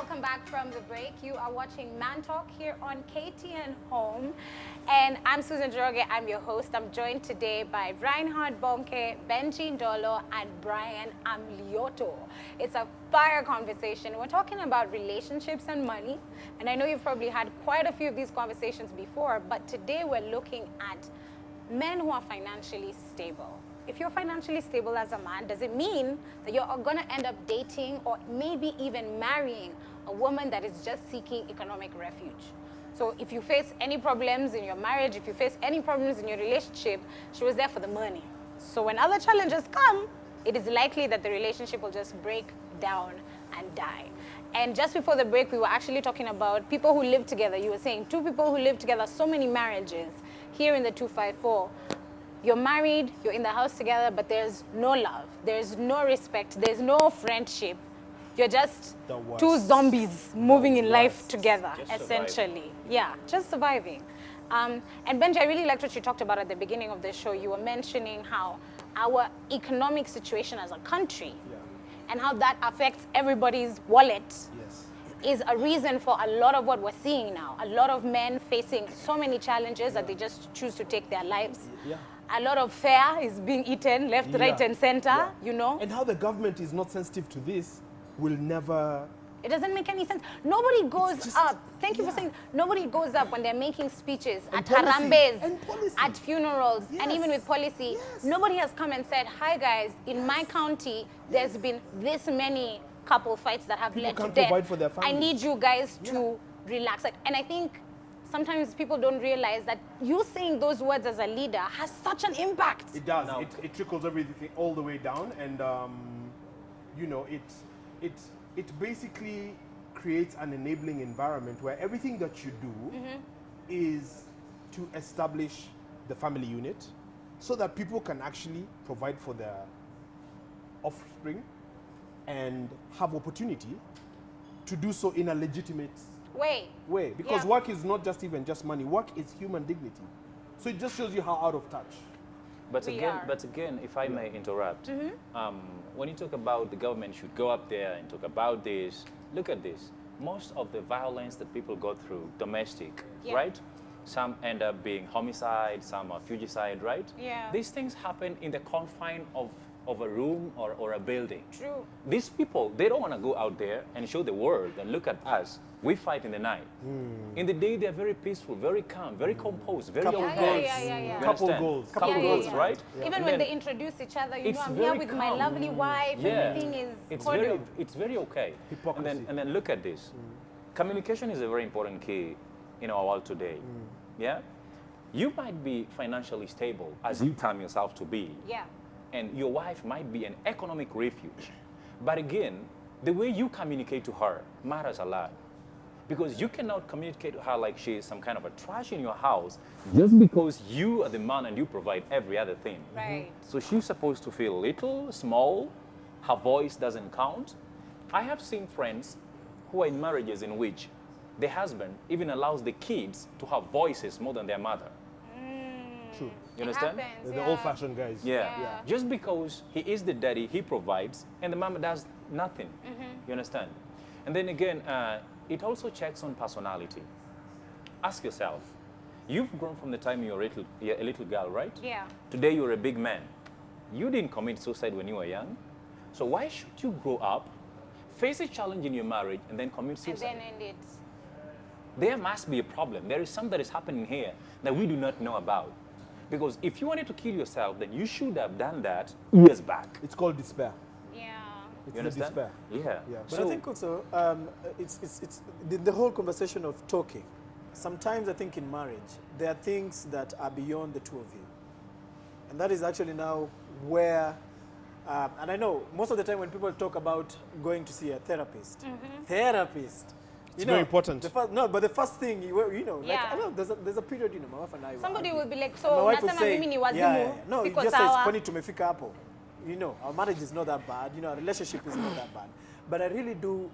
welcome back from the break. You are watching Man Talk here on KTN Home. And I'm Susan Joroge, I'm your host. I'm joined today by Reinhard, Bonke, Benji, Ndolo, and Brian Amlyoto. It's a fire conversation. We're talking about relationships and money. And I know you've probably had quite a few of these conversations before, but today we're looking at men who are financially stable. If you're financially stable as a man, does it mean that you're going to end up dating or maybe even marrying a woman that is just seeking economic refuge? So if you face any problems in your marriage, if you face any problems in your relationship, she was there for the money. So when other challenges come, it is likely that the relationship will just break down and die. And just before the break, we were actually talking about people who live together. You were saying two people who live together, so many marriages here in the 254. You're married, you're in the house together, but there's no love, there's no respect, there's no friendship. You're just two zombies moving in life together, essentially. Yeah, just surviving. And Benji, I really liked what you talked about at the beginning of the show. You were mentioning how our economic situation as a country and how that affects everybody's wallet is a reason for a lot of what we're seeing now. A lot of men facing so many challenges that they just choose to take their lives. A lot of fare is being eaten left, right, and center, you know. And how the government is not sensitive to this will never... It doesn't make any sense. Nobody goes up. Thank you for saying, nobody goes up when they're making speeches at harambes, at funerals, and even with policy. Nobody has come and said, hi guys, in my county, there's been this many couple fights that have led to death. Provide for their I need you guys to relax. And I think sometimes people don't realize that you saying those words as a leader has such an impact. It does. No. It trickles everything all the way down, and you know, it basically creates an enabling environment where everything that you do is to establish the family unit, so that people can actually provide for their offspring and have opportunity to do so in a legitimate way, because work is not just even just money. Work is human dignity. So it just shows you how out of touch. But again, if I may interrupt, when you talk about the government should go up there and talk about this, look at this. Most of the violence that people go through, domestic, right? Some end up being homicide, some are fugicide, right? Yeah. These things happen in the confine of a room or a building. True. These people, they don't want to go out there and show the world and look at us. We fight in the night. In the day, they're very peaceful, very calm, very composed, very Couple goals. Couple goals, right? Even when they introduce each other, you know, I'm here with my lovely wife, everything is cordial. It's very okay. Hypocrisy. And then look at this. Communication is a very important key in our world today. Yeah? You might be financially stable, as you term yourself to be. Yeah. And your wife might be an economic refuge. But again, the way you communicate to her matters a lot. Because you cannot communicate to her like she is some kind of a trash in your house just because you are the man and you provide every other thing. Right. So she's supposed to feel little, small, her voice doesn't count. I have seen friends who are in marriages in which the husband even allows the kids to have voices more than their mother. True. You understand? Happens, The old-fashioned guys. Yeah. Just because he is the daddy, he provides, and the mama does nothing. You understand? And then again, it also checks on personality. Ask yourself, you've grown from the time you're a little girl, right? Yeah. Today you're a big man. You didn't commit suicide when you were young. So why should you grow up, face a challenge in your marriage, and then commit suicide? And then end it. There must be a problem. There is something that is happening here that we do not know about. Because if you wanted to kill yourself, then you should have done that years back. It's called despair. Yeah. It's You understand? despair. Yeah. But So I think also, it's the whole conversation of talking. Sometimes I think in marriage, there are things that are beyond the two of you. And that is actually now where, and I know most of the time when people talk about going to see a therapist, It's very important. But the first thing, like, I know there's a period, my wife and I Somebody will be like, my so wife would nasema say, mimi ni wazimu, no, it siko just says, sawa. kwani tumefika hapo. Our marriage is not that bad, our relationship is not that bad. But I really do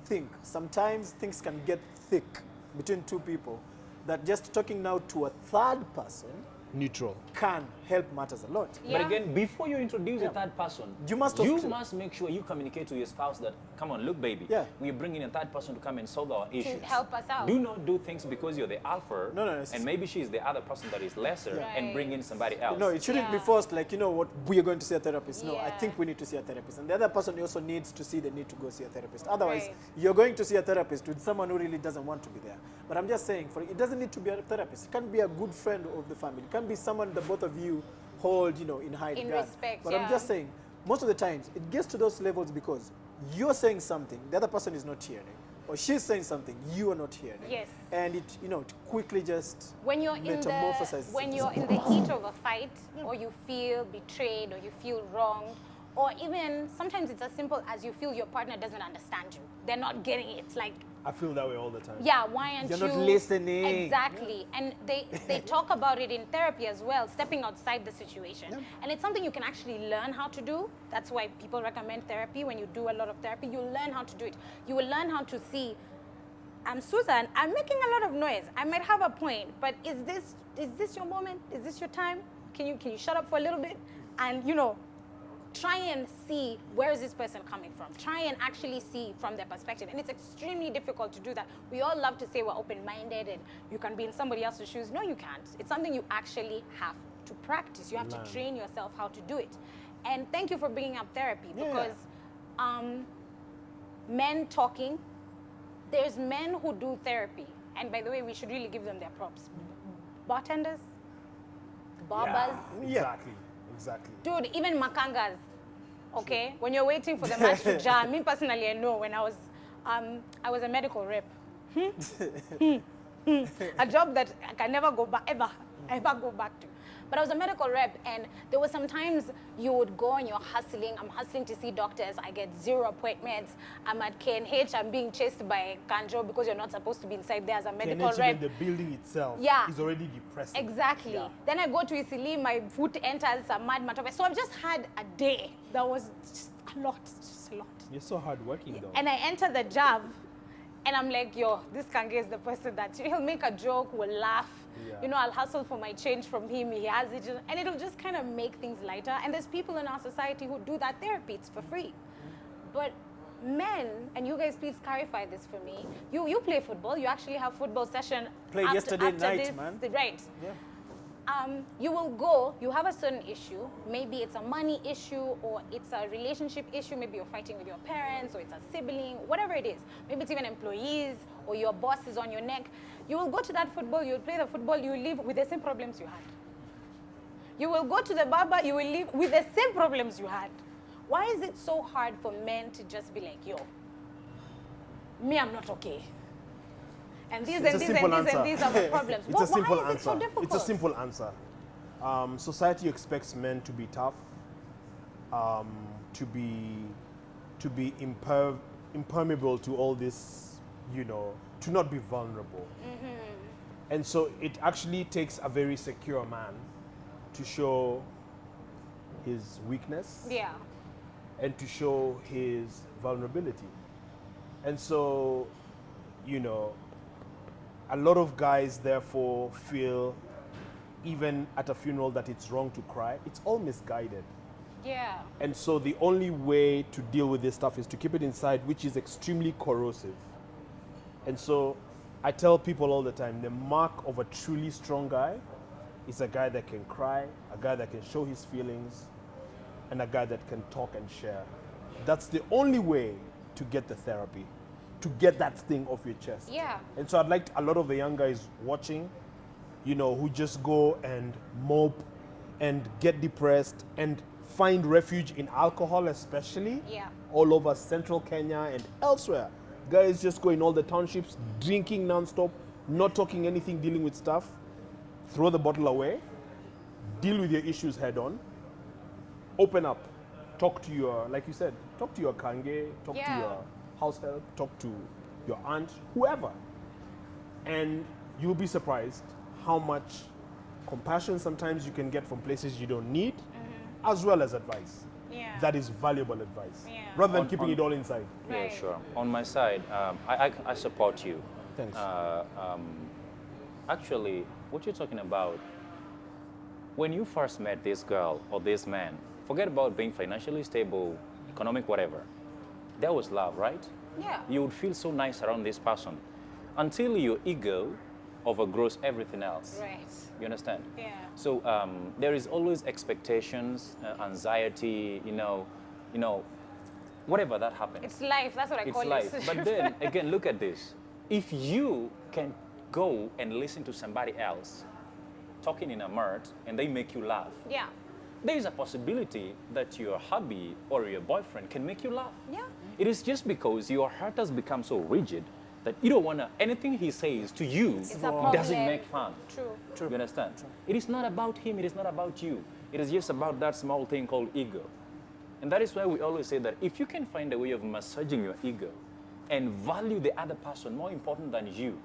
think sometimes things can get thick between two people, that just talking now to a third person neutral. can help matters a lot. Yeah. But again, before you introduce a third person, You must make sure you communicate to your spouse that, come on, look, baby, Yeah. we're bringing a third person to come and solve our issues. help us out. Do not do things because you're the alpha, No, it's- and maybe she's the other person that is lesser, Yeah. and bring in somebody else. No, it shouldn't be Yeah. forced like, you know what, we are going to see a therapist. No, I Yeah. think we need to see a therapist. And the other person also needs to see the need to go see a therapist. Otherwise, Right. you're going to see a therapist with someone who really doesn't want to be there. But I'm just saying, it doesn't need to be a therapist. It can be a good friend of the family. It can be someone that both of you hold, in high In regard. respect, But yeah. I'm just saying, most of the times, it gets to those levels because you're saying something, the other person is not hearing. Or she's saying something, you are not hearing. Yes. And it quickly just When you're metamorphosizes. when you're in the heat of a fight, or you feel betrayed, or you feel wronged, or even sometimes it's as simple as you feel your partner doesn't understand you. They're not getting it. Like, I feel that way all the time. yeah, why aren't You're you not listening. Exactly. And they talk about it in therapy as well, stepping outside the situation. Yeah. And it's something you can actually learn how to do. That's why people recommend therapy. When you do a lot of therapy, you learn how to do it. You will learn how to see, I'm Susan, I'm making a lot of noise. I might have a point, but is this your moment? Is this your time? Can you shut up for a little bit? And try and see where is this person coming from. Try and actually see from their perspective. And it's extremely difficult to do that. We all love to say we're open-minded and you can be in somebody else's shoes. No, you can't. It's something you actually have to practice. You have to train yourself how to do it. And thank you for bringing up therapy because men talking, there's men who do therapy. And by the way, we should really give them their props. Bartenders, barbers. Yeah, exactly. Dude, even makangas, okay? When you're waiting for the match to jam, me personally, I know when I was a medical rep. A job that I can never go back, ever go back to. But I was a medical rep, and there were some times you would go and you're hustling. I'm hustling to see doctors. I get 0 appointments. I'm at KNH. I'm being chased by Kanjo because you're not supposed to be inside there as a medical KNH, rep. even the building itself is already depressing. Exactly. Yeah. Then I go to Isili, my foot enters a mad matope. So I've just had a day that was just a lot, just a lot. You're so hardworking, though. And I enter the job, and I'm like, yo, this Kange is the person that he'll make a joke, we'll laugh. Yeah. I'll hustle for my change from him. He has it, and it'll just kind of make things lighter. And there's people in our society who do that therapy. It's for free. But men, and you guys please clarify this for me. You play football. You actually have football session. Played yesterday night, this, man. Right. Yeah. You will go, you have a certain issue, maybe it's a money issue or it's a relationship issue, maybe you're fighting with your parents or it's a sibling, whatever it is. Maybe it's even employees or your boss is on your neck. You will go to that football, you'll play the football, you will leave with the same problems you had. You will go to the barber, you will leave with the same problems you had. Why is it so hard for men to just be like, yo, me, I'm not okay. And these It's and a these simple and these and answer. these are the problems. It's a simple why is it so answer. difficult? It's a simple answer. Society expects men to be tough, to be impermeable to all this, to not be vulnerable. And so it actually takes a very secure man to show his weakness Yeah. and to show his vulnerability. And so, a lot of guys therefore feel, even at a funeral, that it's wrong to cry. It's all misguided. Yeah. And so the only way to deal with this stuff is to keep it inside, which is extremely corrosive. And so I tell people all the time, the mark of a truly strong guy is a guy that can cry, a guy that can show his feelings, and a guy that can talk and share. That's the only way to get the therapy, to get that thing off your chest. Yeah. And so I'd like a lot of the young guys watching, who just go and mope and get depressed and find refuge in alcohol, especially all over central Kenya and elsewhere. Guys just go in all the townships, drinking nonstop, not talking anything, dealing with stuff. Throw the bottle away, deal with your issues head on, open up, talk to your, like you said, talk to your kange, talk to your house help, talk to your aunt, whoever. And you'll be surprised how much compassion sometimes you can get from places you don't need, as well as advice. Yeah. That is valuable advice, Yeah. rather than keeping it all inside. Yeah, Right. sure. On my side, I support you. Thanks. Actually, what you're talking about, when you first met this girl or this man, forget about being financially stable, economic, whatever. There was love, right? Yeah. You would feel so nice around this person until your ego overgrows everything else. Right. You understand? Yeah. So there is always expectations, anxiety, whatever that happens. It's life. That's what I It's call life. it. But then, again, look at this. If you can go and listen to somebody else talking in a mirror and they make you laugh, Yeah. there is a possibility that your hubby or your boyfriend can make you laugh. Yeah. It is just because your heart has become so rigid that you don't want to, anything he says to you It's a doesn't problem. make fun. True. You understand? It is not about him, it is not about you. It is just about that small thing called ego. And that is why we always say that if you can find a way of massaging your ego and value the other person more important than you,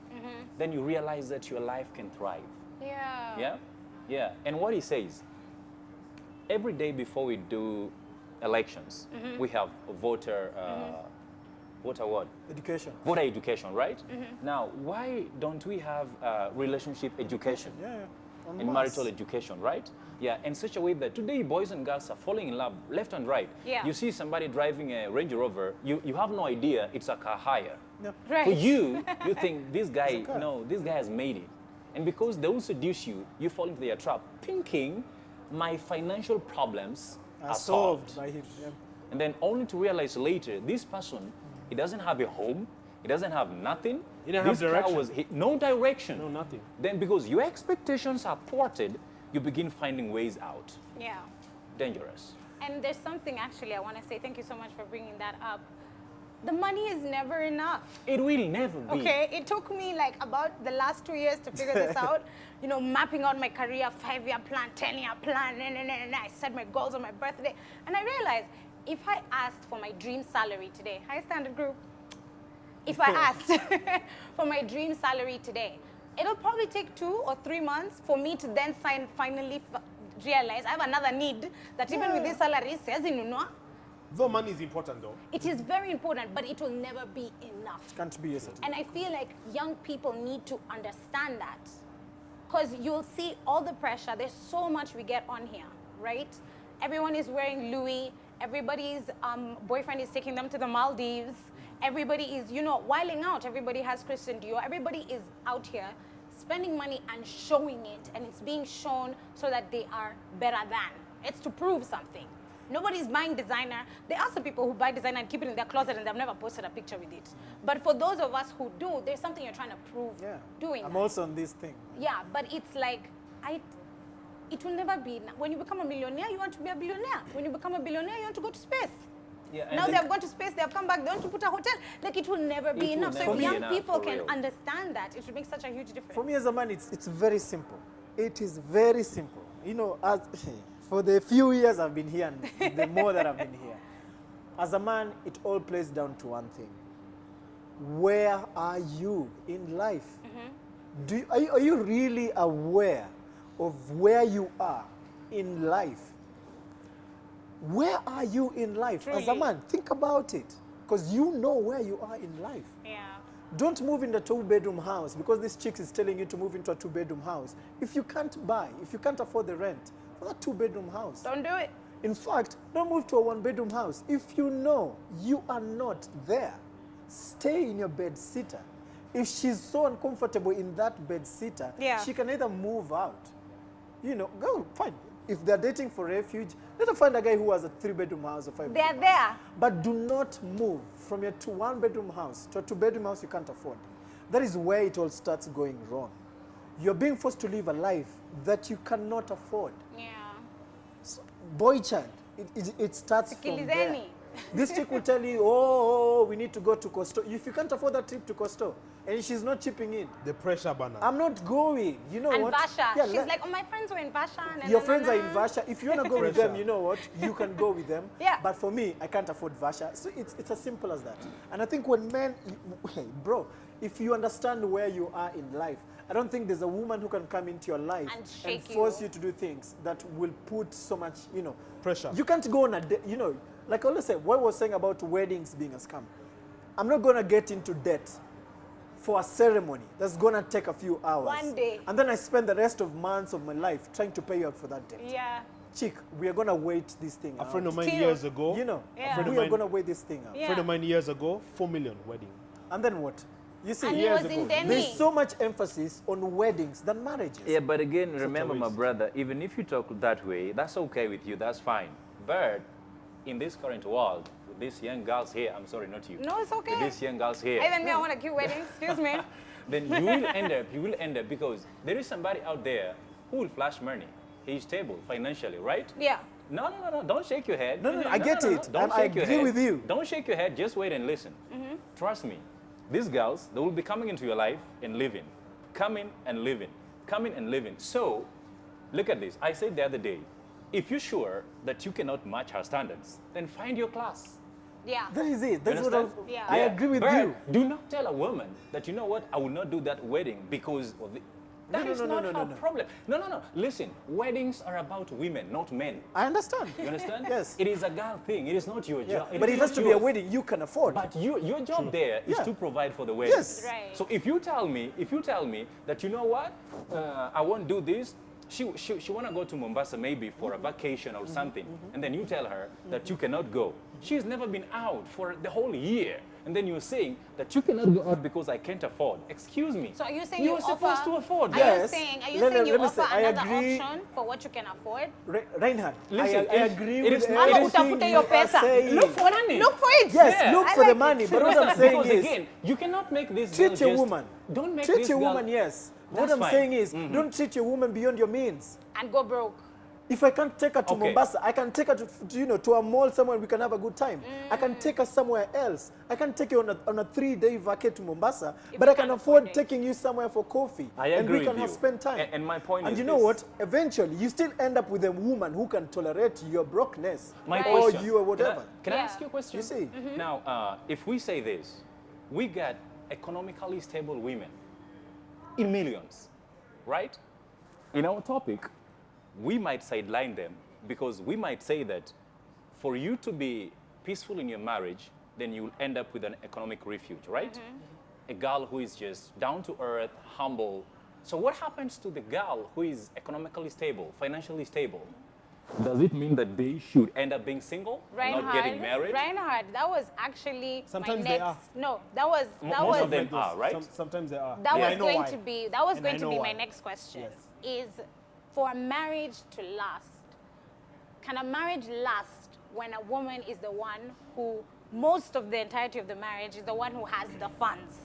then you realize that your life can thrive. Yeah. Yeah? Yeah. And what he says, every day before we do elections, we have voter what? Education. Voter education, right? Now, why don't we have relationship education? Yeah. En And masse. marital education, right? Yeah, in such a way that today boys and girls are falling in love left and right. Yeah. You see somebody driving a Range Rover, you have no idea it's a car hire. Yeah. Right. For you, you think this guy, It's a car. no, this guy has made it. And because they will seduce you, you fall into their trap, thinking my financial problems are solved. by him. Yeah. And then only to realize later, this person, he doesn't have a home, he doesn't have nothing. He didn't have This car direction. was no direction. No, nothing. Then because your expectations are thwarted, you begin finding ways out. Yeah. Dangerous. And there's something actually I want to say. Thank you so much for bringing that up. The money is never enough. It will never be. Okay, it took me like about the last 2 years to figure this out. Mapping out my career, 5-year plan, 10-year plan, and I set my goals on my birthday. And I realized if I asked for my dream salary today, High Standard Group, if I asked for my dream salary today, it'll probably take 2 or 3 months for me to then finally realize I have another need that even with this salary says, Though money is important though. it is very important, but it will never be enough. Can't be a certain. And I feel like young people need to understand that. Because you'll see all the pressure. There's so much we get on here, right? Everyone is wearing Louis. Everybody's boyfriend is taking them to the Maldives. Everybody is, whiling out. Everybody has Christian Dior. Everybody is out here spending money and showing it. And it's being shown so that they are better than. It's to prove something. Nobody's buying designer. There are some people who buy designer and keep it in their closet and they've never posted a picture with it. But for those of us who do, there's something you're trying to prove doing I'm that. also on this thing. Yeah, but it's like, it will never be. When you become a millionaire, you want to be a billionaire. When you become a billionaire, you want to go to space. Yeah, Now they have gone to space, they have come back, they want to put a hotel. Like it will never be It will enough. So never if be young enough, people for can real. understand that, it would make such a huge difference. For me as a man, it's very simple. It is very simple. As for the few years I've been here and the more that I've been here, as a man, it all plays down to one thing. Where are you in life? Are you really aware of where you are in life? Where are you in life? As a Truly. man, think about it. Because you know where you are in life. Yeah. Don't move in a 2-bedroom house because this chick is telling you to move into a 2-bedroom house. If you can't if you can't afford the rent for that 2-bedroom house. Don't do it. In fact, don't move to a 1-bedroom house. If you know you are not there, stay in your bed sitter. If she's so uncomfortable in that bed sitter, Yeah. she can either move out. Go, fine. If they're dating for refuge, let her find a guy who has a 3-bedroom house or 5-bedroom They're house. there. But do not move from your 1-bedroom house to a 2-bedroom house you can't afford. That is where it all starts going wrong. You're being forced to live a life that you cannot afford. Yeah. So, boy child, it starts from there. Sikilizeni. This chick will tell you, oh, we need to go to Costo. If you can't afford that trip to Costo, and she's not chipping in, The pressure banner. I'm not going. You know And what? Vasha. Yeah, She's like, oh, my friends were in Vasha. your friends are in Vasha. If you want to go with them, Pressure. you know what? You can go with them. Yeah. But for me, I can't afford Vasha. So it's as simple as that. And I think when men, hey, bro, if you understand where you are in life, I don't think there's a woman who can come into your life And shake force you. you to do things that will put so much, Pressure. You can't go on a date, like I always say, what I was saying about weddings being a scam. I'm not going to get into debt for a ceremony that's going to take a few hours. One day. And then I spend the rest of months of my life trying to pay you out for that debt. Yeah. Chick, we are going to wait this thing out. A friend of mine Till- years ago, You know, Yeah. friend of we are mine- going to wait this thing out. Yeah. a friend of mine years ago, 4 million wedding. And then what? You see, And he Years was ago. in Delhi. there's so much emphasis on weddings than marriages. Yeah, but again, remember, my waste. brother, even if you talk that way, that's okay with you, that's fine. But in this current world, with these young girls here, I'm sorry, not you. No, it's okay. With these young girls here, Even me, I want to keep weddings. Excuse me. then you will end up because there is somebody out there who will flash money. He's stable financially, right? Yeah. No, don't shake your head. No, I get it, Don't and I shake your agree head. with you. Don't shake your head, just wait and listen. Trust me, these girls, they will be coming into your life and living. Coming and living. Coming and living. So, look at this. I said the other day, if you're sure that you cannot match her standards, then find your class. Yeah. That is it. That's what understand? Yeah. I agree with But you. do not tell a woman that, you know what, I will not do that wedding because of the... That is not her problem. No. Listen, weddings are about women, not men. I understand. You understand? Yes. It is a girl thing. It is not your Yeah. job. But it is has not to be a yours. wedding you can afford. But your job there is Yeah. to provide for the wedding. Yes. Right. So if you tell me that, you know what, I won't do this, she want to go to Mombasa maybe for a vacation or something, and then you tell her that you cannot go. She's never been out for the whole year, and then you're saying that you cannot go out because I can't afford. Excuse me. So are you saying you're you supposed offer, to afford? Are Yes. you saying, Let you me offer say, I another agree. option for what you can afford? Reinhard, Listen, I agree it with is not- everything Utafute you your are pesa. saying. Look for money. Look for it. Yes, Yeah. look I for like the it. money. But what I'm saying because is, again, you cannot make this treat girl your just- woman. Don't make treat this your girl, woman, yes. What That's I'm fine. saying is, don't treat your woman beyond your means. And go broke. If I can't take her to Okay. Mombasa, I can take her to a mall somewhere we can have a good time. I can take her somewhere else. I can take you on a 3-day vacay to Mombasa, but you I can can afford afford it. taking you somewhere for coffee. I and agree we can with have you. spend time. And my point and is you know this. what? Eventually, you still end up with a woman who can tolerate your brokenness My Right. or question. you or whatever. Can I Yeah. ask you a question? You see? Now, if we say this, we got economically stable women in millions, right? In our topic, we might sideline them because we might say that for you to be peaceful in your marriage, then you'll end up with an economic refuge, right? A girl who is just down to earth, humble. So what happens to the girl who is economically stable, financially stable? Does it mean that they should end up being single, not getting married? Reinhard, that was actually Sometimes my they next. are. No, that was Most of them are, right? Sometimes they are. that Yeah, I was know going why. to be that was And I going to know be why. my next question. Yes. Is for a marriage to last, can a marriage last when a woman is the one who most of the entirety of the marriage is the one who has the funds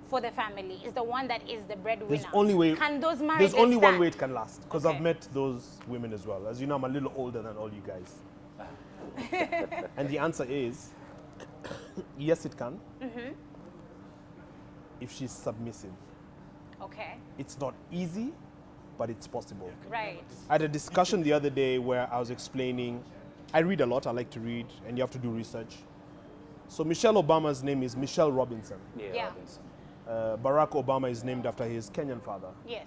for the family, is the one that is the breadwinner? There's only way. Can those marriages There's only one stand? way it can last because Okay. I've met those women as well. As you know, I'm a little older than all you guys. And the answer is yes, it can. If she's submissive. Okay, It's not easy, but it's possible. right. I had a discussion the other day where I was explaining, I read a lot, I like to read, and you have to do research. So Michelle Obama's name is Michelle Robinson. Yeah. Robinson. Barack Obama is named after his Kenyan father. Yes.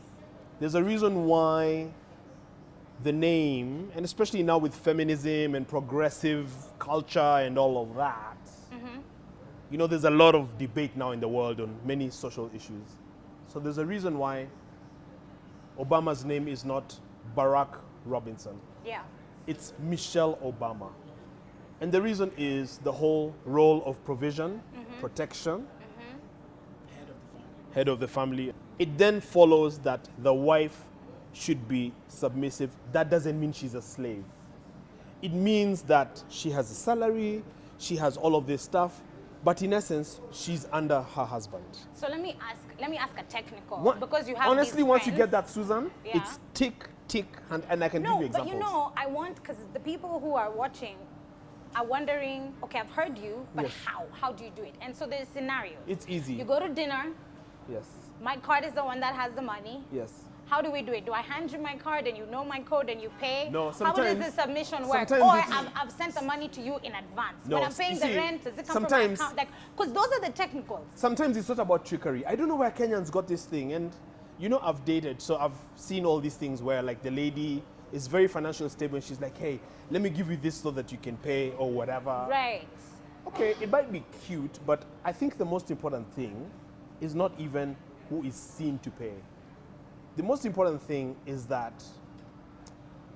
There's a reason why the name, and especially now with feminism and progressive culture and all of that, you know, there's a lot of debate now in the world on many social issues. So there's a reason why Obama's name is not Barack Robinson. Yeah. It's Michelle Obama. And the reason is the whole role of provision, protection, head of the family. It then follows that the wife should be submissive. That doesn't mean she's a slave. It means that she has a salary, she has all of this stuff, but in essence, she's under her husband. So let me ask a technical What- because you have honestly, these once you friends. get that, Susan, Yeah. it's tick, and I can give No, you but examples. you know, I want, because the people who are watching are wondering, okay, I've heard you, but Yes. how? How do you do it? And so there's scenarios. It's easy. You go to dinner, Yes, my card is the one that has the money. yes. How do we do it? Do I hand you my card and you know my code and you pay? No, How does sometimes- the submission work? sometimes Or it's- I've sent the money to you in advance. No, When I'm paying you the see, rent, does it come sometimes- from my account? Because those are the technicals. Sometimes it's not about trickery. I don't know where Kenyans got this thing. And, you know, I've dated, so I've seen all these things where, like, the lady is very financially stable and she's like, hey, let me give you this so that you can pay or whatever. Right. Okay, it might be cute, but I think the most important thing is not even who is seen to pay. The most important thing is that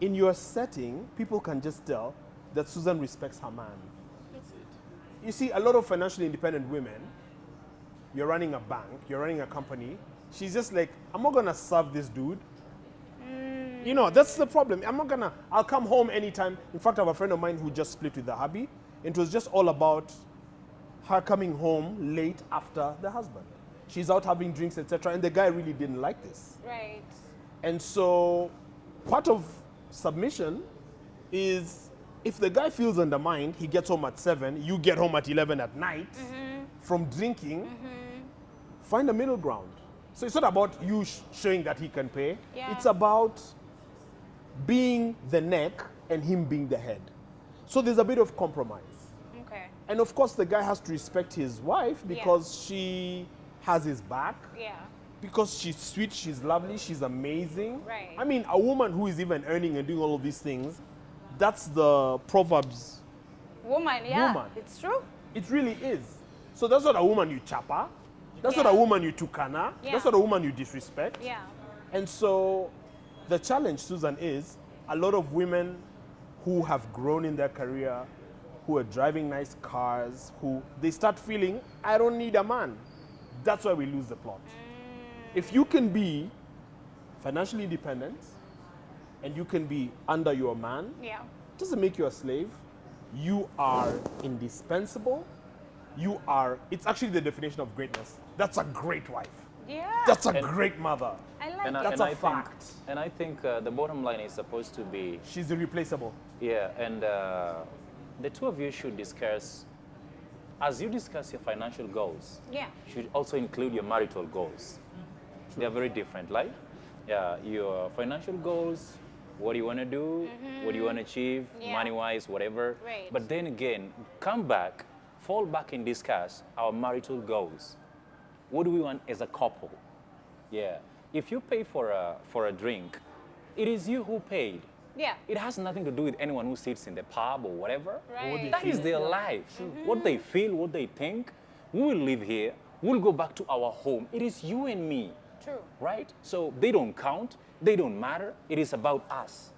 in your setting, people can just tell that Susan respects her man. That's it. You see, a lot of financially independent women, you're running a bank, you're running a company, she's just like, I'm not gonna serve this dude. You know, that's the problem. I'll come home anytime. In fact, I have a friend of mine who just split with the hubby. It was just all about her coming home late after the husband. She's out having drinks, etc. And the guy really didn't like this. Right. And so part of submission is if the guy feels undermined, he gets home at 7, you get home at 11 at night from drinking, find a middle ground. So it's not about you showing that he can pay. Yeah. It's about being the neck and him being the head. So there's a bit of compromise. Okay. And of course, the guy has to respect his wife because she has his back. Yeah. Because she's sweet, she's lovely, she's amazing. Right. I mean, a woman who is even earning and doing all of these things, that's the Proverbs. Woman, yeah. Woman. It's true. It really is. So that's not a woman you chapa. That's Yeah. not a woman you tukana. Yeah. That's not a woman you disrespect. Yeah. And so the challenge, Susan, is a lot of women who have grown in their career, who are driving nice cars, who they start feeling, I don't need a man. That's why we lose the plot. If you can be financially independent and you can be under your man, Yeah. it doesn't make you a slave. You are indispensable. It's actually the definition of greatness. That's a great wife. Yeah. That's a great mother. I like That's it. a I fact. Think, and I think the bottom line is supposed to be, She's irreplaceable. yeah, and the two of you should discuss, as you discuss your financial goals, Yeah. should also include your marital goals. They are very different, right? Yeah, your financial goals, what do you want to do, what do you want to achieve, Yeah. money-wise, whatever. Right. But then again, come back, fall back and discuss our marital goals. What do we want as a couple? Yeah. If you pay for a drink, it is you who paid. Yeah. It has nothing to do with anyone who sits in the pub or whatever. Right. That is their life. What they feel, what they think. We will live here. We'll go back to our home. It is you and me, True. right? So they don't count. They don't matter. It is about us.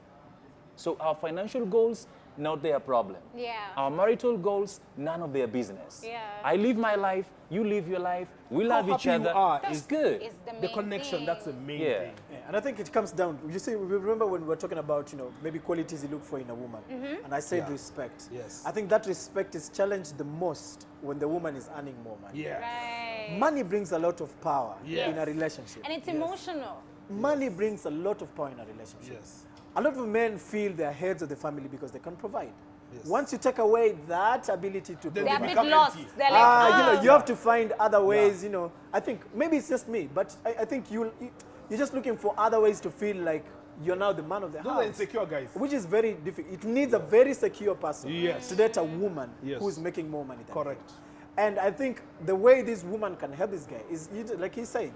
So our financial goals, not their problem. Yeah. Our marital goals, none of their business. Yeah. I live my life. You live your life. We love each happy you other. are That's is- good. It's the main The connection, thing. that's the main Yeah. thing. Yeah, and I think it comes down. You see, we remember when we were talking about, maybe qualities you look for in a woman, and I said Yeah. respect. Yes. I think that respect is challenged the most when the woman is earning more money. Yeah. Right. Money brings a lot of power Yes. in a relationship. And it's emotional. Money brings a lot of power in a relationship. Yes. A lot of men feel they're heads of the family because they can provide. Yes. Once you take away that ability to Then They're a provide, bit become lost. empty. They're like, you have to find other ways. I think maybe it's just me, but I think you're just looking for other ways to feel like you're now the man of the Those are house, insecure guys. which is very difficult. It needs a very secure person Yes. to date a woman Yes. who's making more money than him. Correct. And I think the way this woman can help this guy is, like he's saying,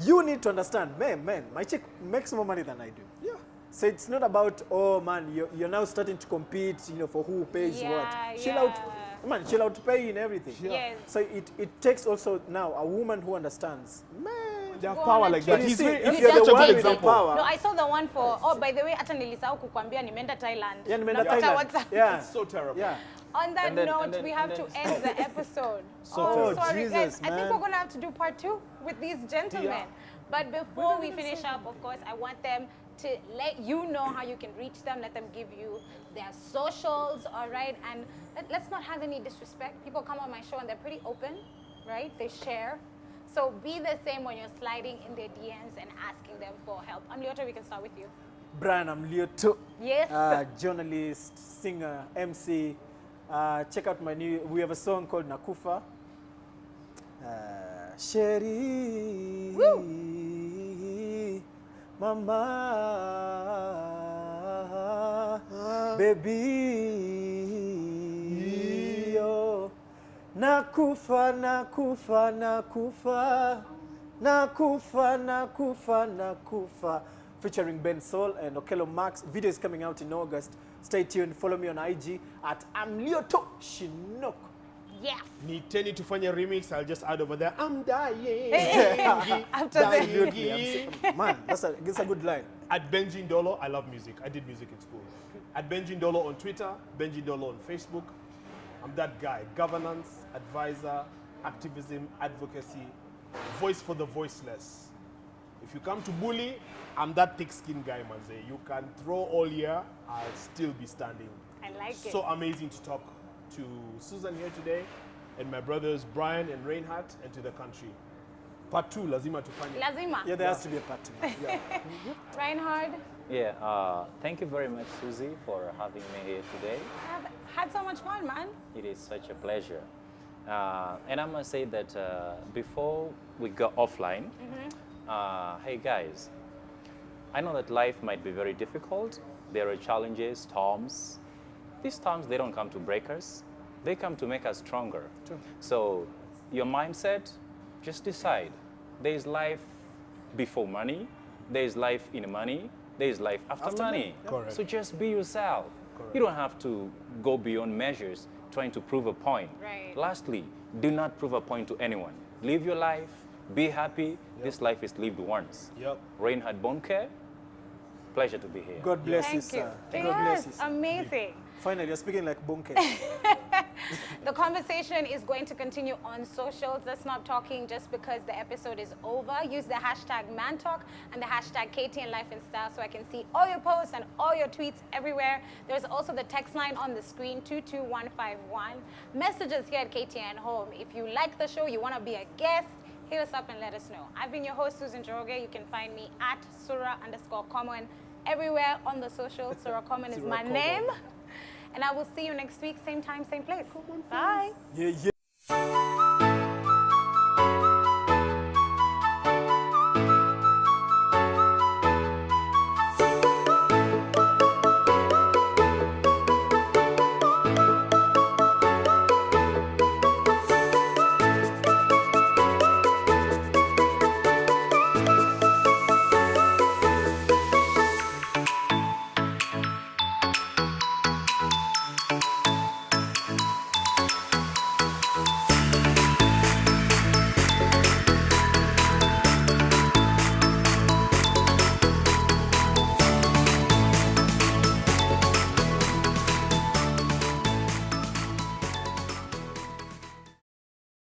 you need to understand, man, my chick makes more money than I do. Yeah. So it's not about, oh man, you're now starting to compete, for who pays Yeah, what. yeah. She'll outpay in everything. Yeah. Yes. So it takes also now a woman who understands, man. They have Go power on like and that. choose. He's You very, see, he's if you're such the a one good with the example. power, No, I saw the one for, by the way, hata nilisahau kukwambia nimeenda Thailand. yeah, nimeenda Napita Thailand. WhatsApp. Yeah. It's so terrible. Yeah. On that And then- note, and then- we have and to then- end the episode. So sorry, Jesus, guys. I think man. we're going to have to do part 2 with these gentlemen. Yeah. But before we finish up, of course, I want them to let you know how you can reach them. Let them give you their socials, all right? And let's not have any disrespect. People come on my show and they're pretty open, right? They share. So be the same when you're sliding in their DMs and asking them for help. Amlyoto, we can start with you. Brian Amlyoto. Yes. Journalist, singer, MC. Check out we have a song called Nakufa. Sherry, Mama, baby, yo. Nakufa, nakufa, nakufa, nakufa, nakufa, nakufa. Featuring Ben Sol and Okello Max. Video is coming out in August. Stay tuned. Follow me on IG at Amlyoto Shinok. Yes. Niteni tufanye remix, I'll just add over there, I'm dying. After the- Absolutely. Man, that's a good line. At Benji Ndolo, I love music. I did music in school. At Benji Ndolo on Twitter, Benji Ndolo on Facebook. I'm that guy. Governance, advisor, activism, advocacy, voice for the voiceless. If you come to bully, I'm that thick-skinned guy, manze. You can throw all year, I'll still be standing. I like it. So amazing to talk to Susan here today, and my brothers Brian and Reinhard, and to the country. Part 2, lazima tufanye. Lazima. Yeah, there has to be a part 2. Yeah. Reinhard, Yeah, thank you very much, Susie, for having me here today. I've had so much fun, man. It is such a pleasure. And I must say that before we go offline, hey guys, I know that life might be very difficult. There are challenges, storms. These storms, they don't come to break us. They come to make us stronger. True. So your mindset, just decide. There is life before money. There is life in money. There is life after money. yeah. Correct. So just be yourself. Correct. You don't have to go beyond measures trying to prove a point. Right. Lastly, do not prove a point to anyone. Live your life. Be happy. This life is lived once. Yep. Reinhard Bonke, pleasure to be here. God bless you, Thank you. sir. God Yes, bless you, sir. amazing. Finally, you're speaking like Bonke. The conversation is going to continue on socials. Let's not talking just because the episode is over. Use the hashtag ManTalk and the hashtag KTN Life and Style so I can see all your posts and all your tweets everywhere. There's also the text line on the screen, 22151. Messages here at KTN Home. If you like the show, you want to be a guest, hit us up and let us know. I've been your host, Susan Joroge. You can find me at Sura_Common everywhere on the socials. Sura Common is my Common. name. And I will see you next week, same time, same place. Bye. Yeah, yeah.